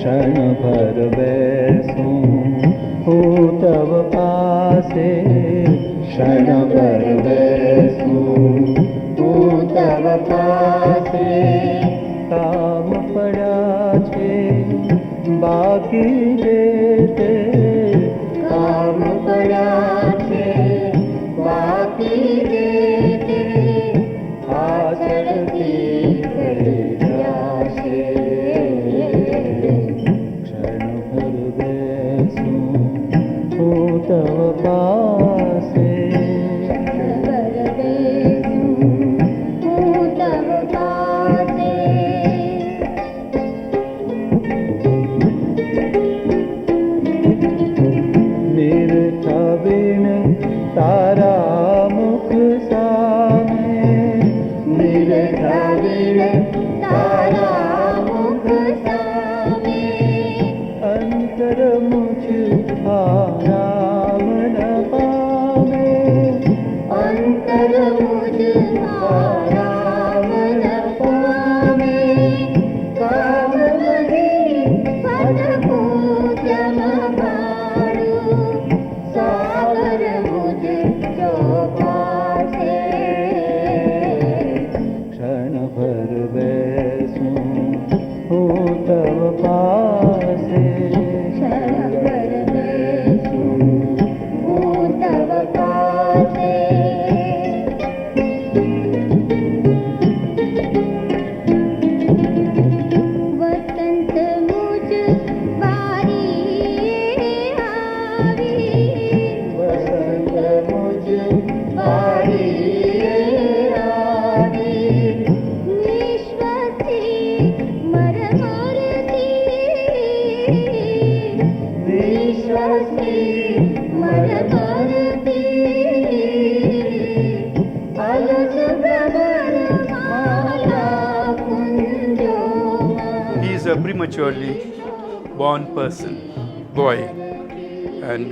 क्षण भर बैसूं हूँ तब पासे, क्षण भर बैसूं हूँ तब पासे। काम पड़ा छे बाकी जेते, काम पड़ा छे बाकी जेते, आचरती करे जाशे। क्षण भर बैसूं हूँ तब पासे, क्षण भर बैसूं हूँ तब पासे। निरखा बिन तारा मुख सामे, निरखा बिन तारा मुख सामे, अंतर मुझ आराम न पावे, अंतर मुझ आराम न पावे। काम नहीं पद जम पाड़ू, सागर मुझ जो पासे। क्षण भर बैसूं हूँ तब पासे, क्षण भर बैसूं हूँ तब पासे। वसंत मुझ बारी आवी, वसंत मुझ बारी आवी। निश्वसी मर मरती, निश्वसी मर मरती, अलस भ्रमर माला कुंजो। He is a prematurely born person, boy, and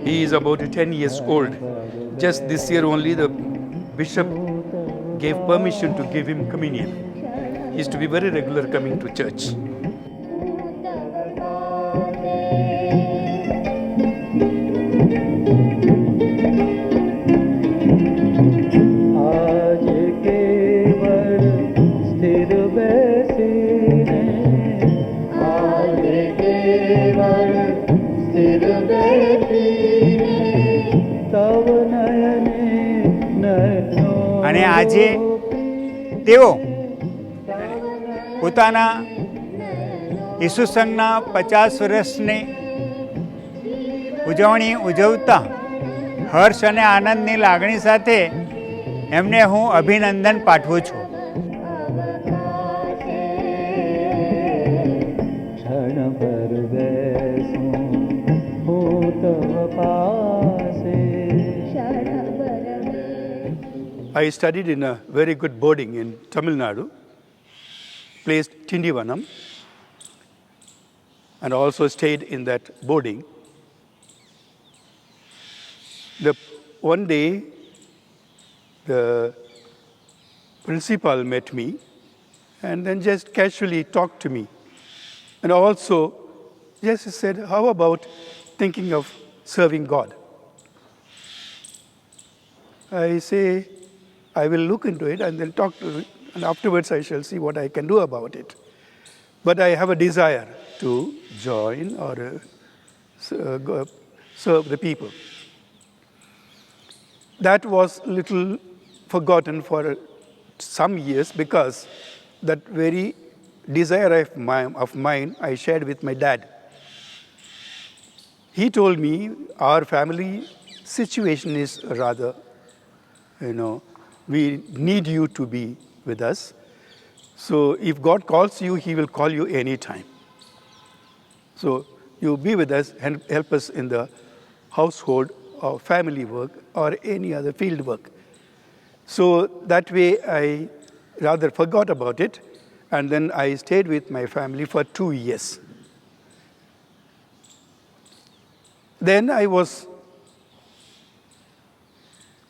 he is about 10 years old. Just this year only the bishop gave permission to give him communion. He is to be very regular coming to church. आज केवल स्थिर बैसे हैं, आज केवल स्थिर बैसे हैं, तब नयने नयनो। અને આજે તેઓ પોતાના ઈસુ સંઘના 50 વર્ષની ઉજવણી ઉજવતા હર્ષ અને આનંદની લાગણી સાથે એમને હું અભિનંદન પાઠવું છું. क्षण भर बैसूं हूँ तब पासे, क्षण भर बैसूं। I studied in a very good boarding in Tamil Nadu, placed Tindivanam, and also stayed in that boarding. One day, the principal met me and then just casually talked to me. And also, just said, how about thinking of serving God? I say, I will look into it and then talk to it, and afterwards I shall see what I can do about it. But I have a desire to join or serve the people. That was little forgotten for some years because that very desire of mine I shared with my dad. He told me our family situation is rather, we need you to be with us. So if God calls you, He will call you anytime. So you be with us and help us in the household or family work or any other field work. So that way I rather forgot about it, and then I stayed with my family for 2 years. Then I was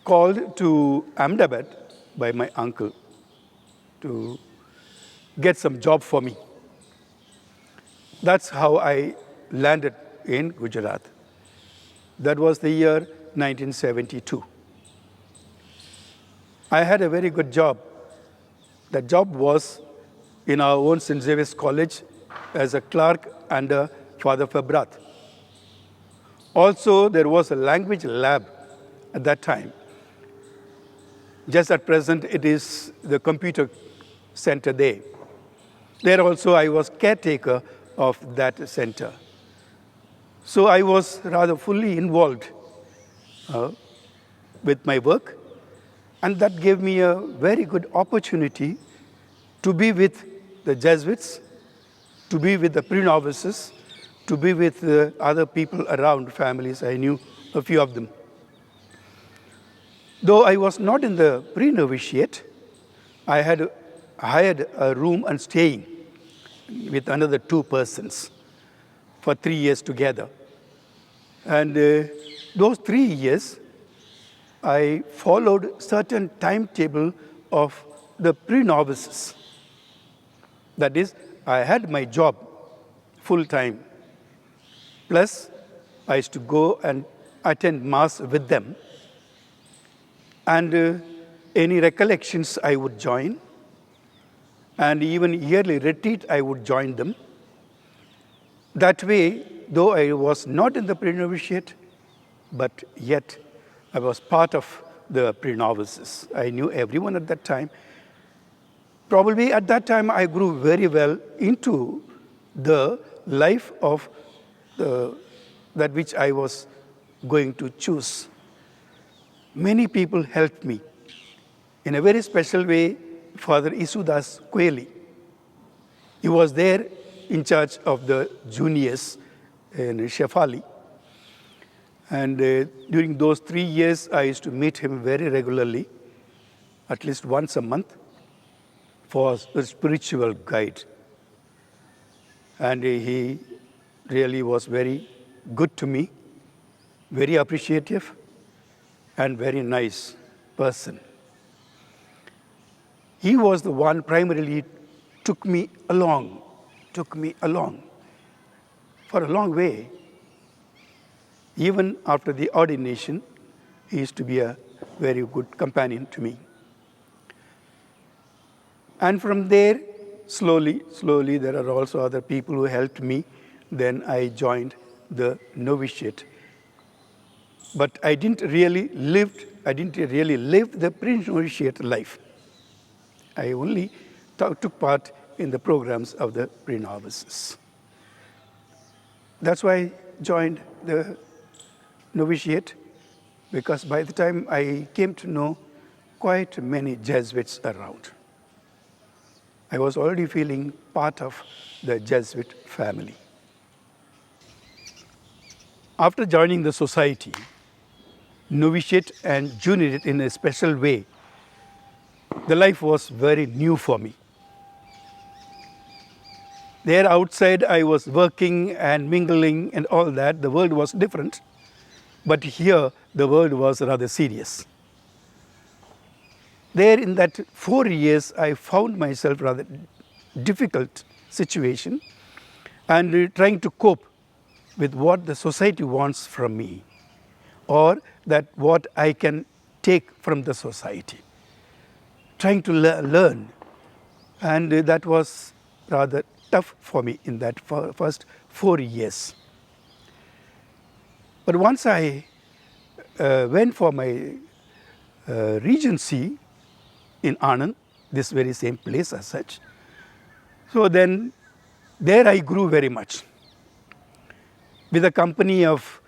called to Ahmedabad by my uncle to get some job for me. That's how I landed in Gujarat. That was the year 1972. I had a very good job. That job was in our own St. Xavier's College as a clerk under Father Fabrat. Also, there was a language lab at that time. Just at present, it is the computer center there. There also, I was caretaker of that center. So I was rather fully involved with my work, and that gave me a very good opportunity to be with the Jesuits, to be with the pre-novices, to be with other people around, families. I knew a few of them. Though I was not in the pre-novitiate, I had hired a room and staying with another 2 persons for 3 years together. And those 3 years, I followed certain timetable of the pre-novices. That is, I had my job full-time. Plus, I used to go and attend Mass with them. And any recollections I would join. And even yearly retreat, I would join them. That way, though I was not in the pre-novitiate, but yet I was part of the pre-novices. I knew everyone at that time. Probably at that time, I grew very well into the life of that which I was going to choose. Many people helped me. In a very special way, Father Isudas Kweli. He was there in charge of the juniors in Shefali. And during those 3 years, I used to meet him very regularly, at least once a month, for a spiritual guide. And he really was very good to me, very appreciative, and very nice person. He was the one primarily took me along for a long way. Even after the ordination, he used to be a very good companion to me. And from there, slowly, there are also other people who helped me. Then I joined the novitiate. But I didn't really live the pre-novitiate life. I only took part in the programs of the pre-novices. That's why I joined the novitiate, because by the time I came to know quite many Jesuits around, I was already feeling part of the Jesuit family. After joining the society, novitiate and juniorate in a special way, the life was very new for me. There outside I was working and mingling and all that. The world was different. But here the world was rather serious. There in that 4 years, I found myself rather difficult situation and trying to cope with what the society wants from me, or that what I can take from the society. Trying to learn, and that was rather tough for me in that first 4 years. But once I went for my regency in Anand, this very same place as such, so then there I grew very much. With a company of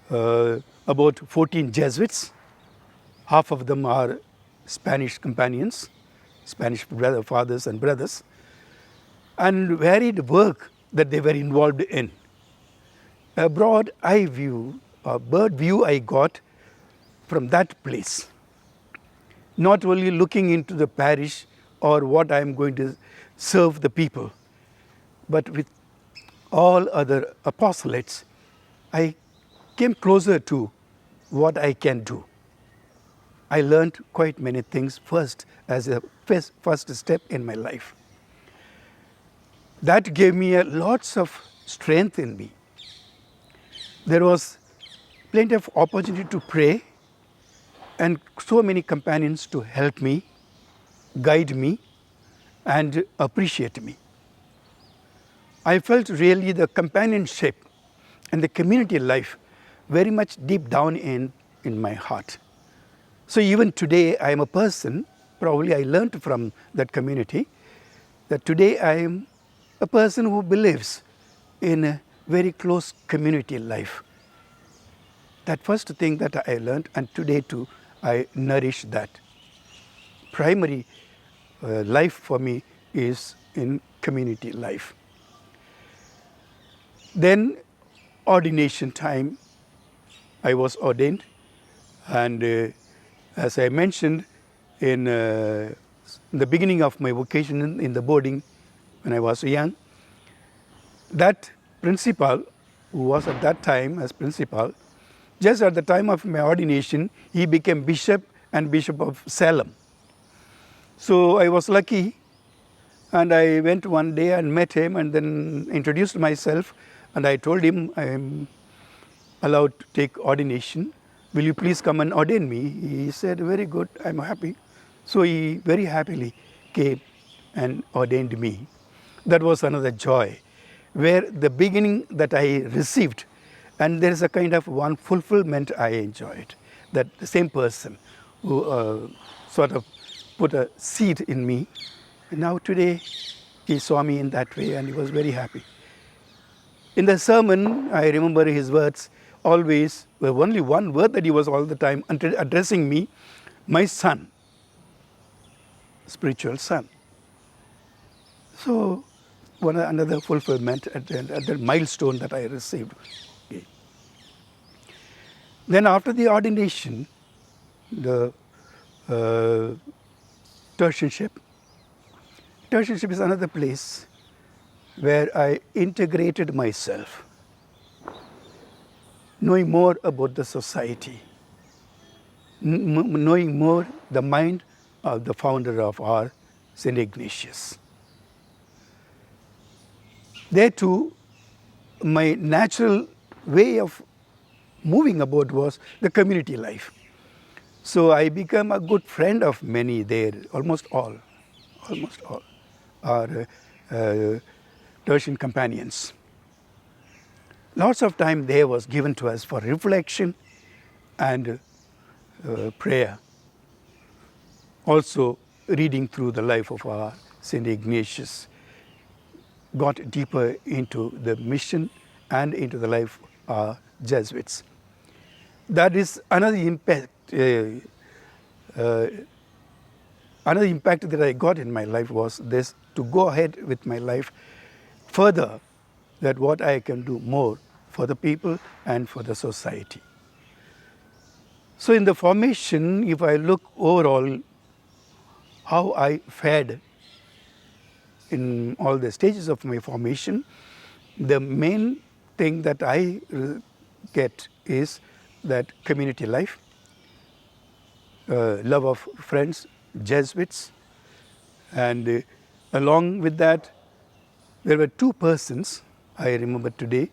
about 14 Jesuits, half of them are Spanish companions, Spanish fathers and brothers, and varied work that they were involved in. A broad eye view, a bird view I got from that place. Not only looking into the parish or what I am going to serve the people, but with all other apostolates, I came closer to what I can do. I learned quite many things first as a first step in my life. That gave me lots of strength in me. There was plenty of opportunity to pray and so many companions to help me, guide me, and appreciate me. I felt really the companionship and the community life very much deep down in my heart. So even today I am a person, probably I learned from that community, that today I am a person who believes in a very close community life. That first thing that I learned, and today too I nourish that. Primary life for me is in community life. Then ordination time, I was ordained, and as I mentioned in the beginning of my vocation in the boarding when I was young, that principal who was at that time as principal, just at the time of my ordination, he became bishop and bishop of Salem. So I was lucky, and I went one day and met him and then introduced myself, and I told him I am allowed to take ordination. Will you please come and ordain me? He said, very good, I'm happy. So he very happily came and ordained me. That was another joy, where the beginning that I received, and there is a kind of one fulfillment I enjoyed, that the same person who sort of put a seed in me, and now today he saw me in that way and he was very happy. In the sermon, I remember his words always, well, only one word that he was all the time addressing me, my son, spiritual son. So another fulfillment at the milestone that I received. Okay. Then after the ordination, the tertianship. Tertianship is another place where I integrated myself, knowing more about the society, knowing more the mind of the founder of our St. Ignatius. There too, my natural way of moving about was the community life. So I became a good friend of many there, almost all are tertian companions. Lots of time there was given to us for reflection and prayer. Also reading through the life of our St. Ignatius, got deeper into the mission and into the life of Jesuits. That is another impact. Another impact that I got in my life was this, to go ahead with my life further, that what I can do more for the people and for the society. So in the formation, if I look overall how I fared in all the stages of my formation, the main thing that I get is that community life, love of friends, Jesuits, and along with that, there were two persons I remember today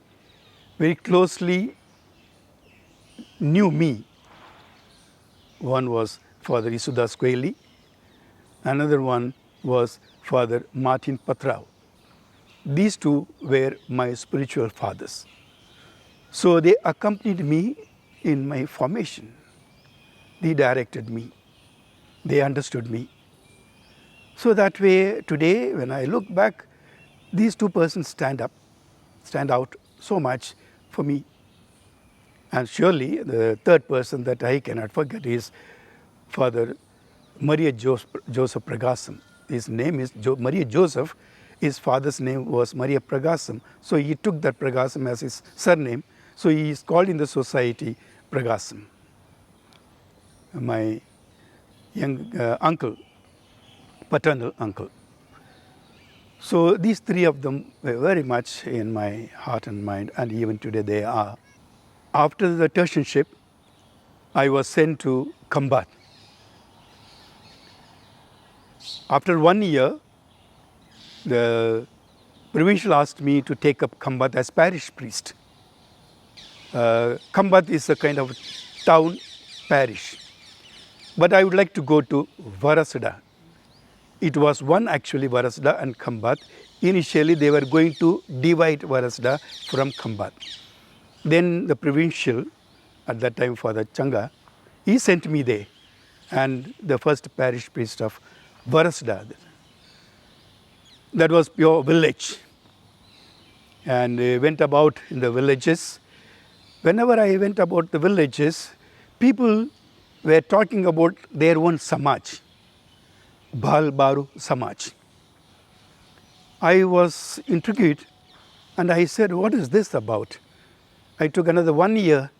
very closely knew me. One was Father Isudas Kweli, another one was Father Martin Patrao. These two were my spiritual fathers. So they accompanied me in my formation. They directed me. They understood me. So that way, today, when I look back, these two persons stand out so much for me. And surely the third person that I cannot forget is Father Maria Joseph Pragasam. His name is Maria Joseph. His father's name was Maria Pragasam. So he took that Pragasam as his surname. So he is called in the society Pragasam. My young uncle, paternal uncle. So these three of them were very much in my heart and mind, and even today they are. After the tertianship, I was sent to Kambat. After 1 year, the provincial asked me to take up Khambat as parish priest. Khambat is a kind of town parish. But I would like to go to Varasada. It was one actually, Varasada and Khambat. Initially they were going to divide Varasada from Khambat. Then the provincial, at that time Father Changa, he sent me there, and the first parish priest of Varasada. That was pure village. And went about in the villages. Whenever I went about the villages, people were talking about their own Samaj, Bhal Baru Samaj. I was intrigued and I said, what is this about? I took another 1 year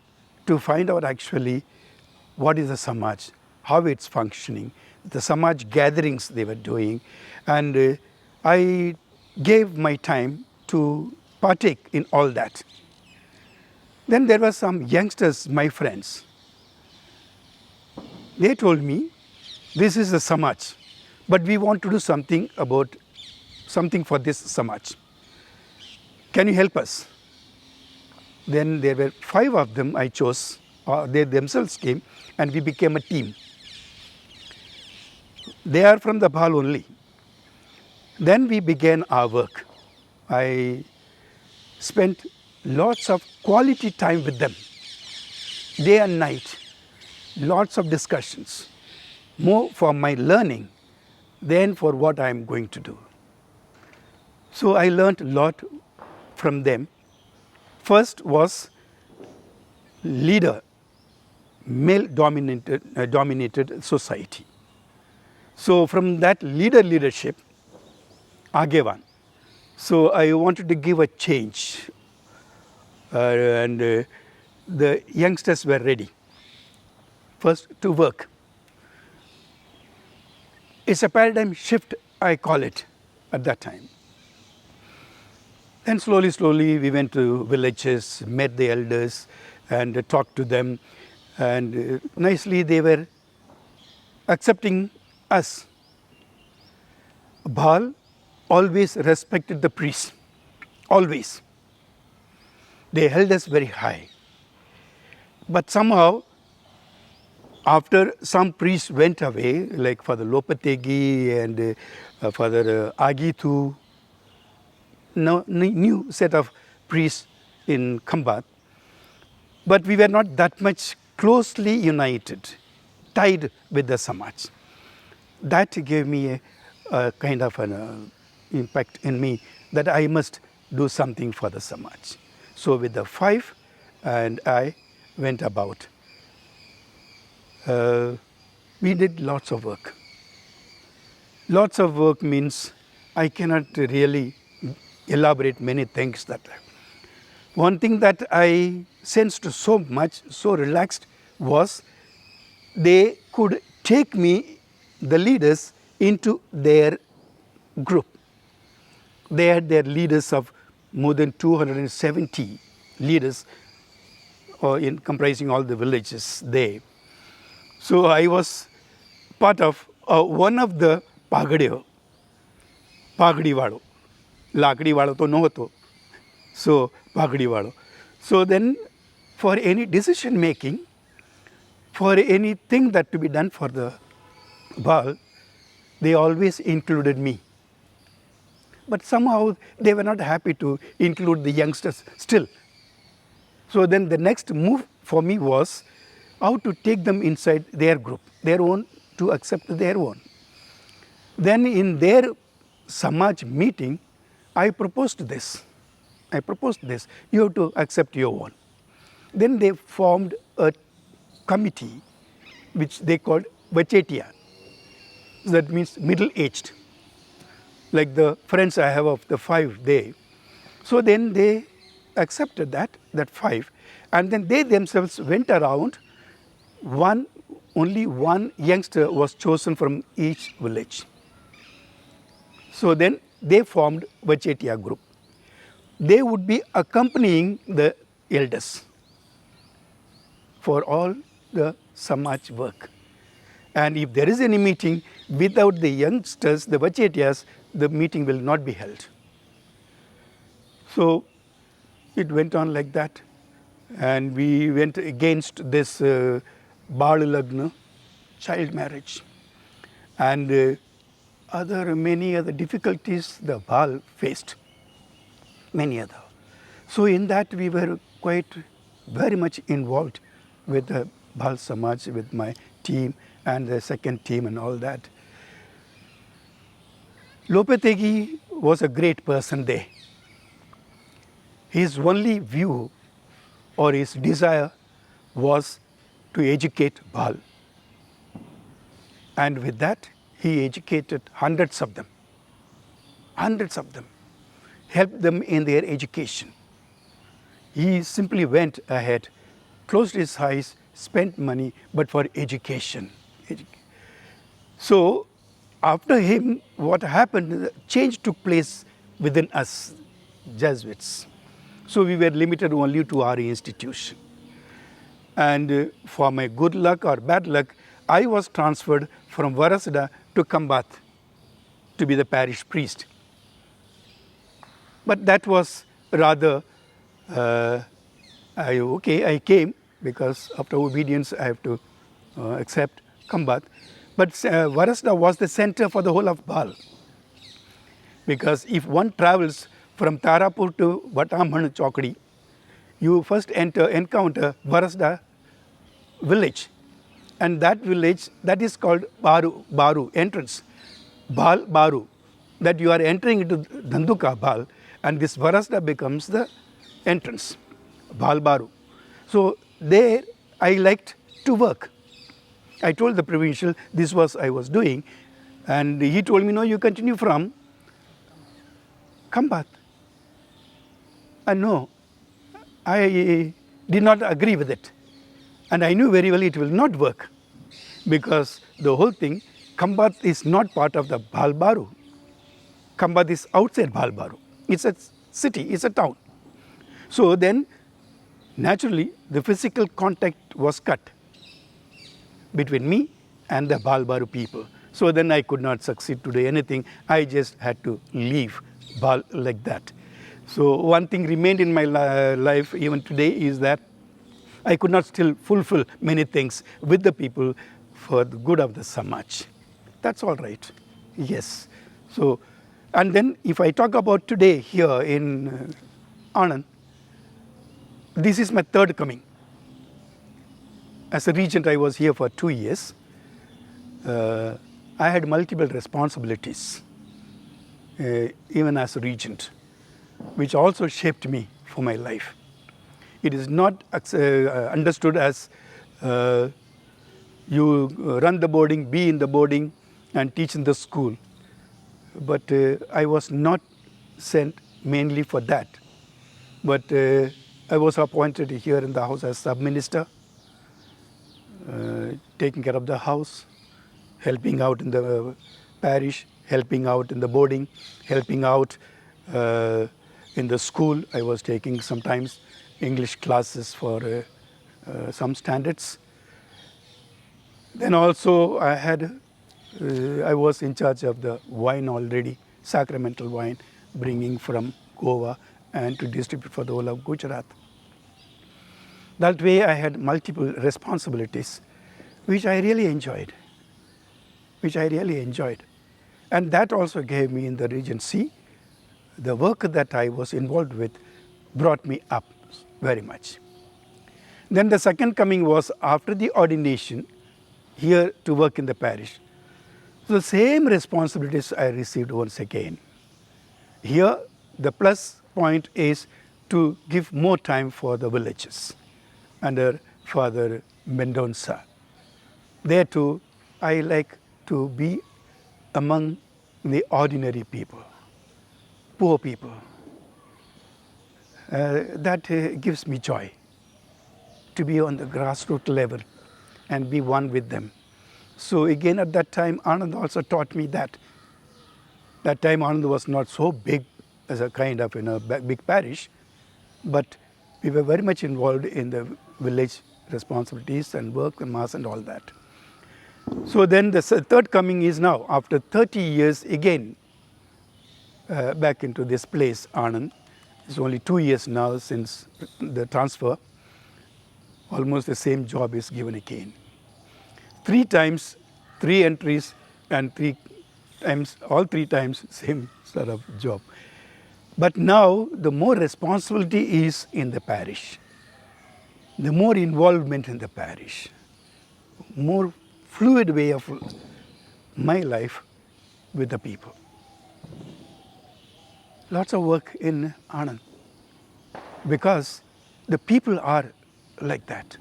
to find out actually what is the Samaj, how it's functioning, the Samaj gatherings they were doing, and I gave my time to partake in all that. Then there were some youngsters, my friends. They told me, this is the Samaj, but we want to do something for this Samaj. Can you help us? Then there were 5 of them I chose. They themselves came and we became a team. They are from the Bhal only. Then we began our work. I spent lots of quality time with them, day and night, lots of discussions, more for my learning than for what I am going to do. So I learned a lot from them. First was leader, male-dominated society. So from that leadership, Agevan. So I wanted to give a change, and the youngsters were ready. First to work. It's a paradigm shift, I call it, at that time. Then slowly we went to villages, met the elders and talked to them, and nicely they were accepting us. Bhal always respected the priests, always. They held us very high. But somehow, after some priests went away, like Father Lopategi and Father Agithu, new set of priests in Khambat, but we were not that much closely united, tied with the Samaj. That gave me a kind of an impact in me that I must do something for the Samaj. So with the 5 and I went about. We did lots of work. Lots of work means I cannot really elaborate many things. That one thing that I sensed so much, so relaxed, was they could take me, the leaders, into their group. They had their leaders of more than 270 leaders, in comprising all the villages there. So I was part of one of the Pagadi Vado. Lakdi Vado to no hoto. So Pagadi Vado. So then for any decision making, for anything that to be done for the Bhal, they always included me. But somehow they were not happy to include the youngsters still. So then the next move for me was how to take them inside their group, their own, to accept their own. Then in their Samaj meeting, I proposed this. You have to accept your own. Then they formed a committee which they called Vachetia. That means middle-aged, like the friends I have of the 5 there. So then they accepted that 5, and then they themselves went around. Only one youngster was chosen from each village. So then they formed Vachetia group. They would be accompanying the elders for all the Samaj work. And if there is any meeting, without the youngsters, the Vachetias, the meeting will not be held. So it went on like that, and we went against this Bal Lagna, child marriage, and many other difficulties the Bal faced, many other. So in that we were quite very much involved with the Bal Samaj, with my team and the second team and all that. Lopetegi was a great person there. His only view or his desire was to educate Bal. And with that, he educated hundreds of them, helped them in their education. He simply went ahead, closed his eyes, spent money, but for education. So after him, what happened, change took place within us, Jesuits. So we were limited only to our institution. And for my good luck or bad luck, I was transferred from Varasada to Kambat to be the parish priest. But that was rather, I came because after obedience I have to accept Kambat. But Varasada was the center for the whole of Bal. Because if one travels from Tarapur to Vatamhan Chokdi, you first encounter Varasada village. And that village, that is called Baru, entrance. Bal Baru, that you are entering into Dhanduka Bal, and this Varasada becomes the entrance, Bal Baru. So there I liked to work. I told the provincial this was I was doing, and he told me, no, you continue from Kambat. And no, I did not agree with it. And I knew very well it will not work, because the whole thing, Kambat is not part of the Bal Baru. Kambat is outside Bal Baru. It's a city, it's a town. So then, naturally, the physical contact was cut between me and the Bal Baru people. So then I could not succeed to do anything. I just had to leave Bal like that. So one thing remained in my life even today is that I could not still fulfill many things with the people for the good of the Samaj. That's all right. Yes. So, and then if I talk about today here in Anand, this is my third coming. As a regent, I was here for 2 years. I had multiple responsibilities, even as a regent, which also shaped me for my life. It is not understood as you run the boarding, be in the boarding, and teach in the school. But I was not sent mainly for that. But I was appointed here in the house as sub-minister, taking care of the house, helping out in the parish, helping out in the boarding, helping out in the school. I was taking sometimes English classes for some standards. Then also I was in charge of the wine already, sacramental wine, bringing from Goa and to distribute for the whole of Gujarat. That way I had multiple responsibilities, which I really enjoyed. And that also gave me in the Regency, the work that I was involved with brought me up very much. Then the second coming was after the ordination here to work in the parish. So the same responsibilities I received once again. Here the plus point is to give more time for the villages under Father Mendonça. There too, I like to be among the ordinary people, poor people. That gives me joy to be on the grassroots level and be one with them. So again at that time, Anand also taught me that. That time Anand was not so big as a kind of big parish, but we were very much involved in the village responsibilities and work and mass and all that. So then the third coming is now, after 30 years again, back into this place, Anand, It's only 2 years now since the transfer. Almost the same job is given again. 3 times, 3 entries, and 3 times, all 3 times, same sort of job. But now the more responsibility is in the parish, the more involvement in the parish, more fluid way of my life with the people. Lots of work in Anand because the people are like that.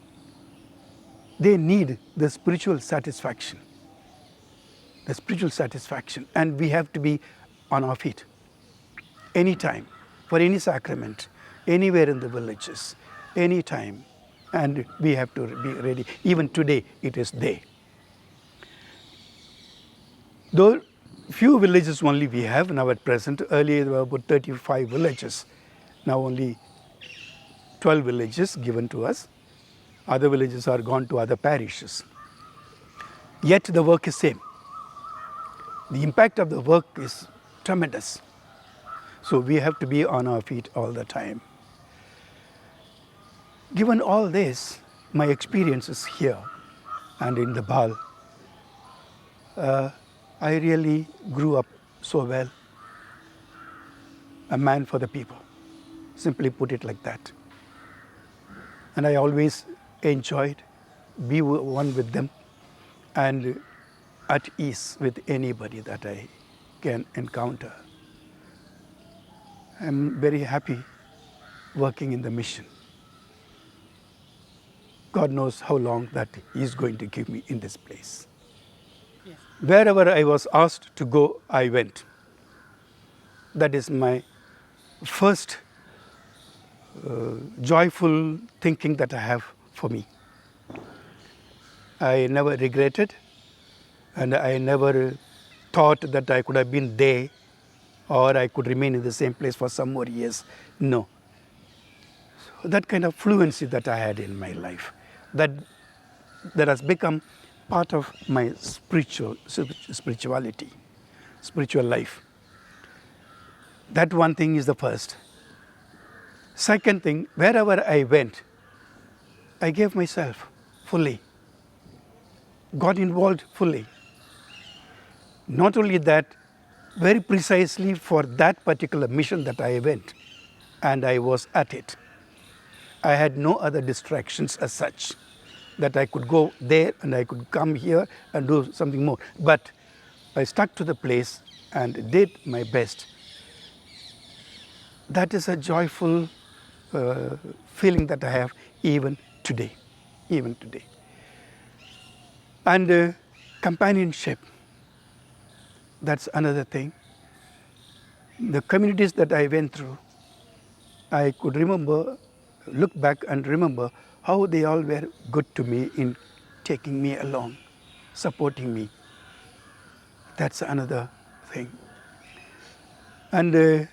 They need the spiritual satisfaction. The spiritual satisfaction, and we have to be on our feet anytime for any sacrament, anywhere in the villages, anytime, and we have to be ready. Even today, it is there. Though few villages only we have now at present. Earlier there were about 35 villages. Now only 12 villages given to us. Other villages are gone to other parishes. Yet the work is same. The impact of the work is tremendous. So we have to be on our feet all the time. Given all this, my experiences here and in the Bal, I really grew up so well. A man for the people, simply put it like that. And I always enjoyed be one with them and at ease with anybody that I can encounter. I'm very happy working in the mission. God knows how long that He is going to give me in this place. Yes. Wherever I was asked to go, I went. That is my first joyful thinking that I have for me. I never regretted, and I never thought that I could have been there or I could remain in the same place for some more years. No. So that kind of fluency that I had in my life, that has become part of my spirituality, spiritual life. That one thing is the first. Second thing, wherever I went, I gave myself fully, got involved fully. Not only that, very precisely for that particular mission that I went, and I was at it. I had no other distractions as such, that I could go there and I could come here and do something more. But I stuck to the place and did my best. That is a joyful feeling that I have even today. And companionship, that's another thing. The communities that I went through, I could look back and remember how they all were good to me in taking me along, supporting me. That's another thing. And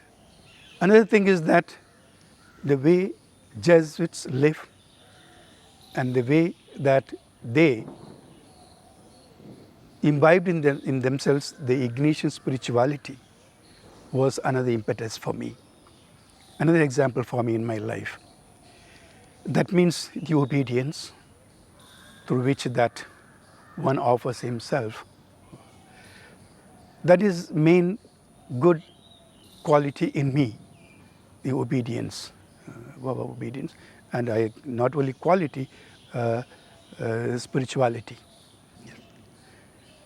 another thing is that the way Jesuits live and the way that they imbibed in themselves the Ignatian spirituality was another impetus for me, another example for me in my life. That means the obedience through which that one offers himself. That is main good quality in me, the obedience, obedience, and not only quality, spirituality.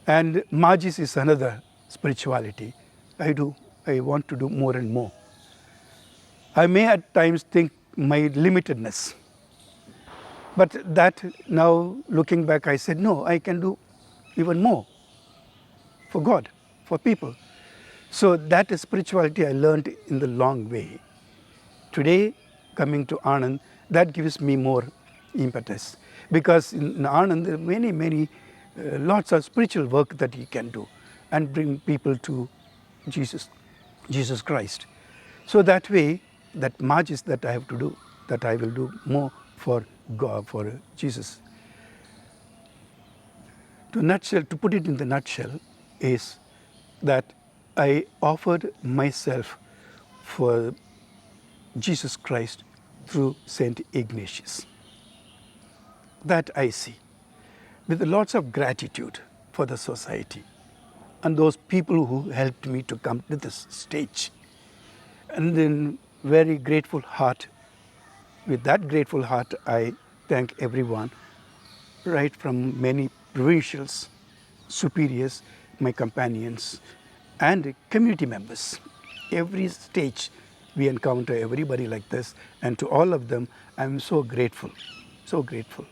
And Magis is another spirituality. I want to do more and more. I may at times think my limitedness, but that now looking back, I said, no, I can do even more for God, for people. So that is spirituality I learned in the long way. Today, coming to Anand, that gives me more impetus, because in Anand there are many lots of spiritual work that he can do and bring people to Jesus Christ. So that way, that Magis that I have to do, that I will do more for God, for Jesus. To put it in the nutshell, is that I offered myself for Jesus Christ through Saint Ignatius. That I see with lots of gratitude for the society and those people who helped me to come to this stage. And in very grateful heart, with that grateful heart, I thank everyone, right from many provincials, superiors, my companions, and community members. Every stage we encounter everybody like this, and to all of them, I'm so grateful, so grateful.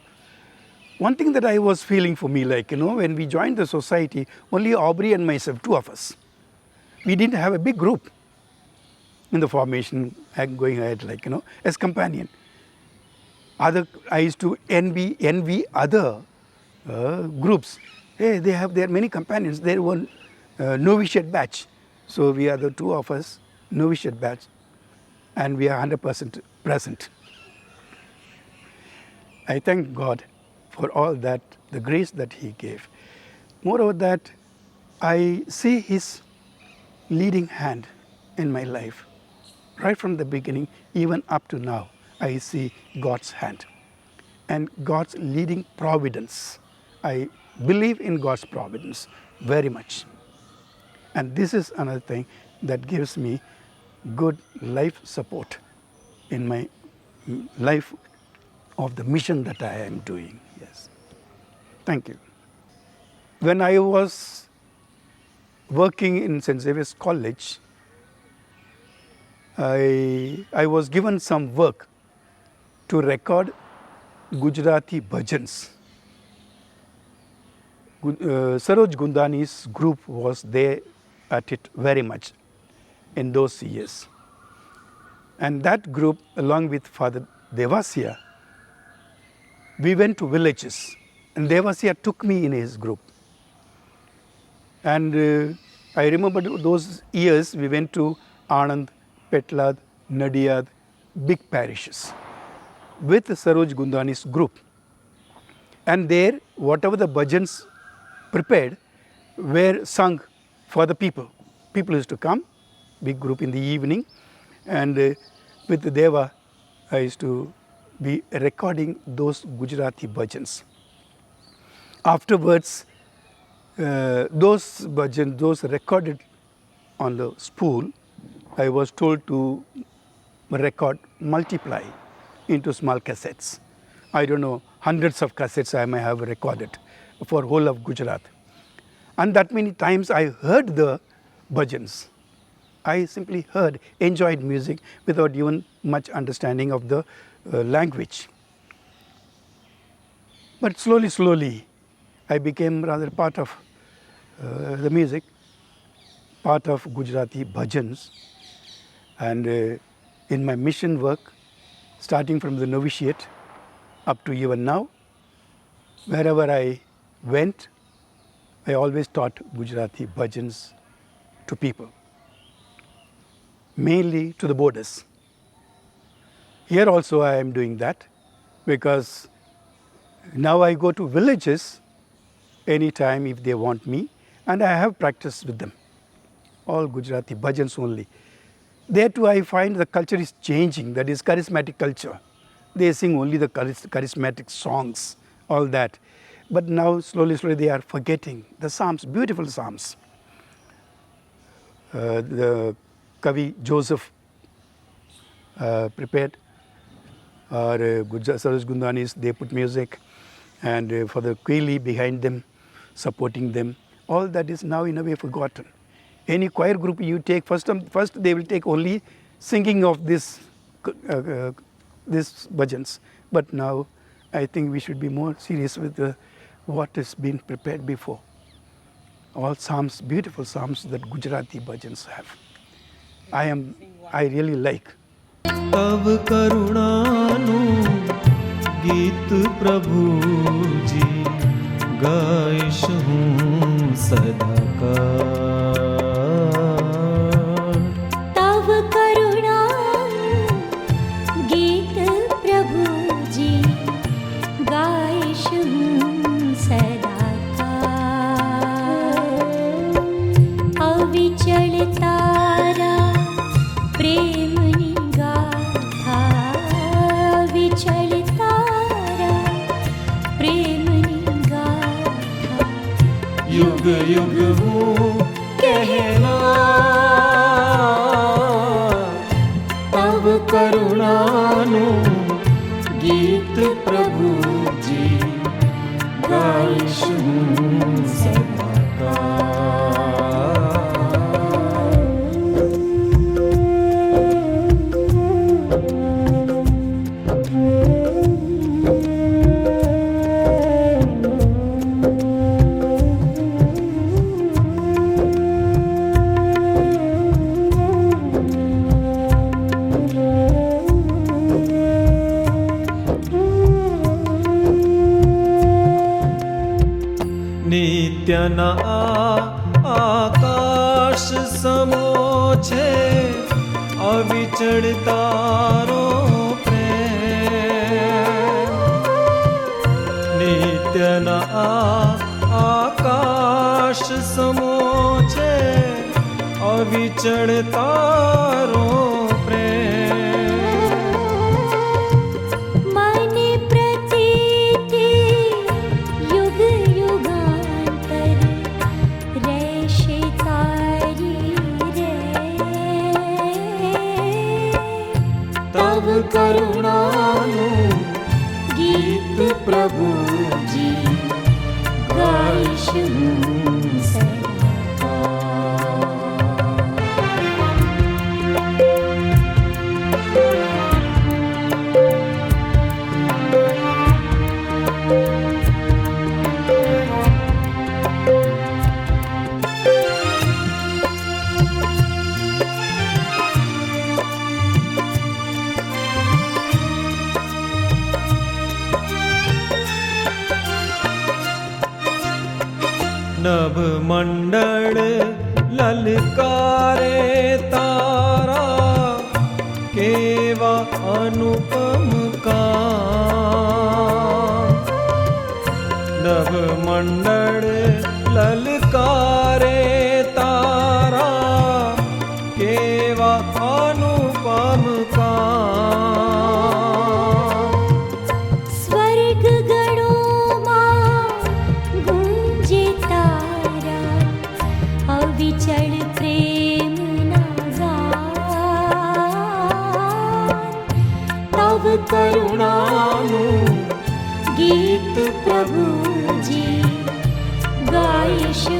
One thing that I was feeling for me, like, when we joined the society, only Aubrey and myself, two of us. We didn't have a big group in the formation going ahead, like, as companion. I used to envy other groups. Hey, they have their many companions. They're one novitiate batch. So we are the two of us, novitiate batch, and we are 100% present. I thank God for all that, the grace that He gave. Moreover, that I see His leading hand in my life. Right from the beginning, even up to now, I see God's hand and God's leading providence. I believe in God's providence very much. And this is another thing that gives me good life support in my life of the mission that I am doing. Yes. Thank you. When I was working in St. Xavier's College, I was given some work to record Gujarati bhajans. Saroj Gundani's group was there at it very much in those years. And that group, along with Father Devasya, we went to villages, and Devasya took me in his group. And I remember those years we went to Anand, Petlad, Nadiyad, big parishes with Saroj Gundani's group. And there, whatever the bhajans prepared were sung for the people. People used to come, big group in the evening, and with Deva, I used to be recording those Gujarati bhajans. Afterwards, those bhajans, those recorded on the spool, I was told to record, multiply into small cassettes. I don't know, hundreds of cassettes I may have recorded for whole of Gujarat. And that many times I heard the bhajans. I simply heard, enjoyed music without even much understanding of the language. But slowly, I became rather part of the music, part of Gujarati bhajans. And in my mission work, starting from the novitiate up to even now, wherever I went, I always taught Gujarati bhajans to people, mainly to the borders. Here also I am doing that, because now I go to villages anytime if they want me, and I have practiced with them. All Gujarati bhajans only. There too I find the culture is changing, that is charismatic culture. They sing only the charismatic songs, all that. But now slowly they are forgetting the psalms, beautiful psalms. The Kavi Joseph prepared, or Saroj Gundanis, they put music, and for the Quaili behind them, supporting them. All that is now in a way forgotten. Any choir group you take, first they will take only singing of this bhajans. But now I think we should be more serious with what has been prepared before. All psalms, beautiful psalms that Gujarati bhajans have. I really like. तव करुणानु गीत प्रभुजी guys हूँ सदा काल। तव करुणानु गीत प्रभुजी guys हूँ सदा काल। अविचल तारा प्रेम निगाह युग युग हूँ कहना तब करुणानु गीत प्रभु जी गाइशु सदा का। नित्यना आकाश समो छे अविचल तारो प्रेम। नित्यना आकाश समो छे अविचल तारो प्रेम। मने प्रतीति युग युगांतर रहशे तारी रे। तब करुणानु गीत प्रभु जी गाइशु सदा का। नभ मंडल ललकारे तारा केवा अनुपम काम। नभ मंडल ललकारे तारा केवा अनुपम काम। स्वर्ग गणों गूंजे तारा अविचल प्रेम ना गान। तब करुणानु गीत प्रभु जी गाइशु